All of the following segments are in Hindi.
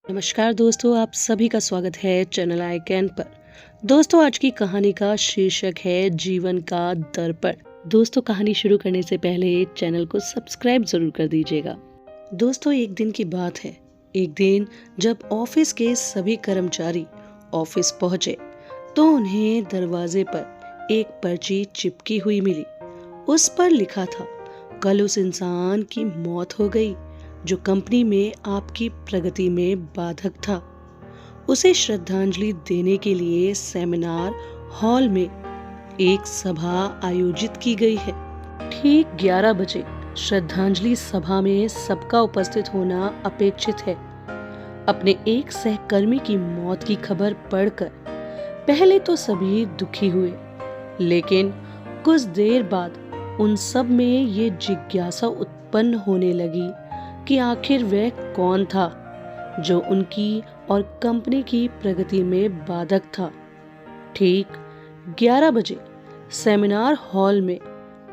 नमस्कार दोस्तों, आप सभी का स्वागत है चैनल आई कैन पर। दोस्तों, आज की कहानी का शीर्षक है जीवन का दर्पण। दोस्तों, कहानी शुरू करने से पहले चैनल को सब्सक्राइब जरूर कर दीजिएगा। दोस्तों, एक दिन की बात है। एक दिन जब ऑफिस के सभी कर्मचारी ऑफिस पहुंचे तो उन्हें दरवाजे पर एक पर्ची चिपकी हुई मिली। उस पर लिखा था, कल उस इंसान की मौत हो गई जो कंपनी में आपकी प्रगति में बाधक था। उसे श्रद्धांजलि देने के लिए सेमिनार हॉल में एक सभा आयोजित की गई है। ठीक 11 बजे श्रद्धांजलि सभा में सबका उपस्थित होना अपेक्षित है। अपने एक सहकर्मी की मौत की खबर पढ़कर पहले तो सभी दुखी हुए, लेकिन कुछ देर बाद उन सब में ये जिज्ञासा उत्पन्न होने लगी कि आखिर वह कौन था जो उनकी और कंपनी की प्रगति में बाधक था। ठीक 11 बजे सेमिनार हॉल में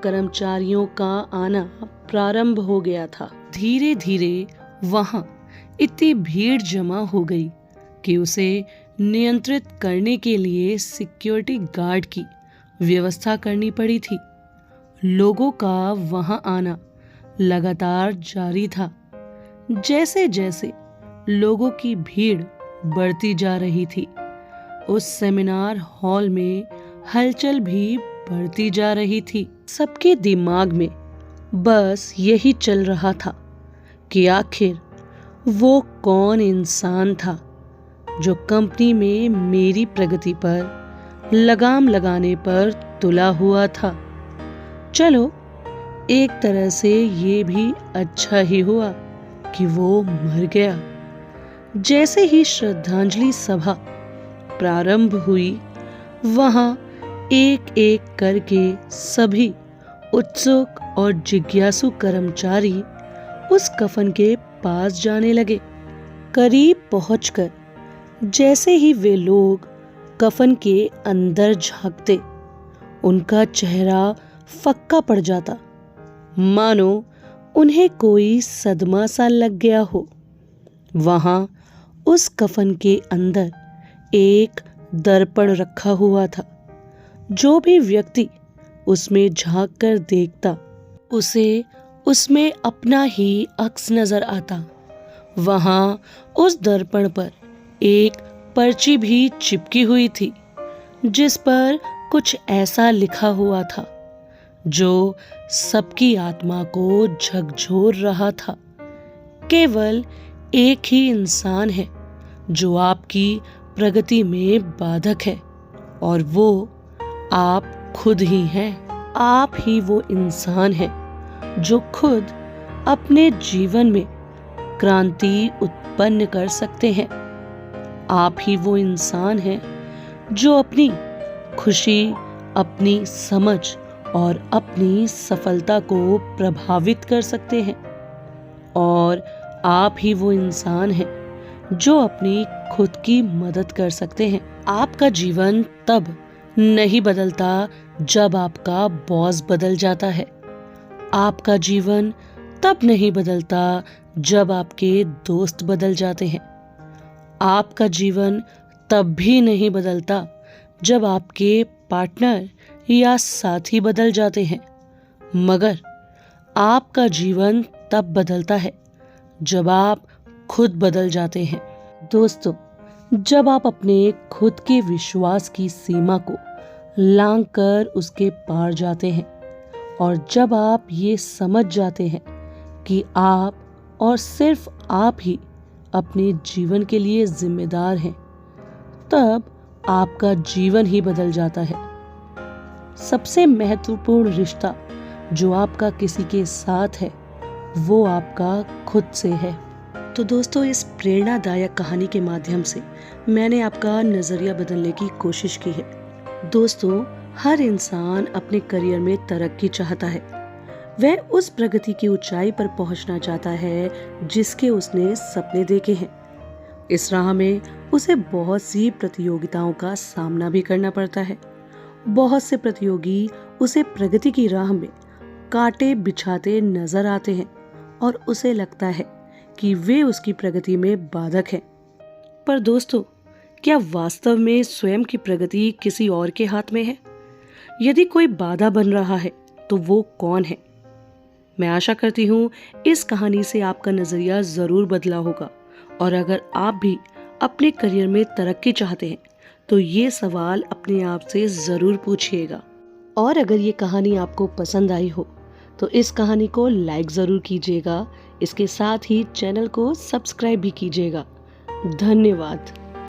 कर्मचारियों का आना प्रारंभ हो गया था। धीरे धीरे वहां इतनी भीड़ जमा हो गई कि उसे नियंत्रित करने के लिए सिक्योरिटी गार्ड की व्यवस्था करनी पड़ी थी। लोगों का वहां आना लगातार जारी था। जैसे जैसे लोगों की भीड़ बढ़ती जा रही थी, उस सेमिनार हॉल में हलचल भी बढ़ती जा रही थी। सबके दिमाग में बस यही चल रहा था कि आखिर वो कौन इंसान था जो कंपनी में मेरी प्रगति पर लगाम लगाने पर तुला हुआ था। चलो, एक तरह से ये भी अच्छा ही हुआ कि वो मर गया। जैसे ही श्रद्धांजलि सभा प्रारंभ हुई, वहां एक एक करके सभी उत्सुक और जिज्ञासु कर्मचारी उस कफन के पास जाने लगे। करीब पहुंचकर जैसे ही वे लोग कफन के अंदर झांकते, उनका चेहरा फक्का पड़ जाता, मानो उन्हें कोई सदमा सा लग गया हो। वहां उस कफन के अंदर एक दर्पण रखा हुआ था। जो भी व्यक्ति उसमें झांक कर देखता, उसे उसमें अपना ही अक्स नजर आता। वहां उस दर्पण पर एक पर्ची भी चिपकी हुई थी, जिस पर कुछ ऐसा लिखा हुआ था जो सबकी आत्मा को झकझोर रहा था। केवल एक ही इंसान है जो आपकी प्रगति में बाधक है, और वो आप खुद ही हैं। आप ही वो इंसान है जो खुद अपने जीवन में क्रांति उत्पन्न कर सकते हैं। आप ही वो इंसान है जो अपनी खुशी, अपनी समझ और अपनी सफलता को प्रभावित कर सकते हैं। और आप ही वो इंसान हैं जो अपनी खुद की मदद कर सकते हैं। आपका जीवन तब नहीं बदलता जब आपका बॉस बदल जाता है। आपका जीवन तब नहीं बदलता जब आपके दोस्त बदल जाते हैं। आपका जीवन तब भी नहीं बदलता जब आपके पार्टनर या साथी बदल जाते हैं, मगर आपका जीवन तब बदलता है जब आप खुद बदल जाते हैं। दोस्तों, जब आप अपने खुद के विश्वास की सीमा को लांघकर उसके पार जाते हैं, और जब आप ये समझ जाते हैं कि आप और सिर्फ आप ही अपने जीवन के लिए जिम्मेदार हैं, तब आपका जीवन ही बदल जाता है। सबसे महत्वपूर्ण रिश्ता जो आपका किसी के साथ है, वो आपका खुद से है। तो दोस्तों, इस प्रेरणादायक कहानी के माध्यम से मैंने आपका नजरिया बदलने की कोशिश की है। दोस्तों, हर इंसान अपने करियर में तरक्की चाहता है। वह उस प्रगति की ऊंचाई पर पहुंचना चाहता है जिसके उसने सपने देखे हैं। इस राह में उसे बहुत सी प्रतियोगिताओं का सामना भी करना पड़ता है। बहुत से प्रतियोगी उसे प्रगति की राह में कांटे बिछाते नजर आते हैं और उसे लगता है कि वे उसकी प्रगति में बाधक हैं। पर दोस्तों, क्या वास्तव में स्वयं की प्रगति किसी और के हाथ में है? यदि कोई बाधा बन रहा है तो वो कौन है? मैं आशा करती हूँ इस कहानी से आपका नजरिया जरूर बदला होगा। और अगर आप भी अपने करियर में तरक्की चाहते हैं तो ये सवाल अपने आप से जरूर पूछिएगा। और अगर ये कहानी आपको पसंद आई हो तो इस कहानी को लाइक जरूर कीजिएगा। इसके साथ ही चैनल को सब्सक्राइब भी कीजिएगा। धन्यवाद।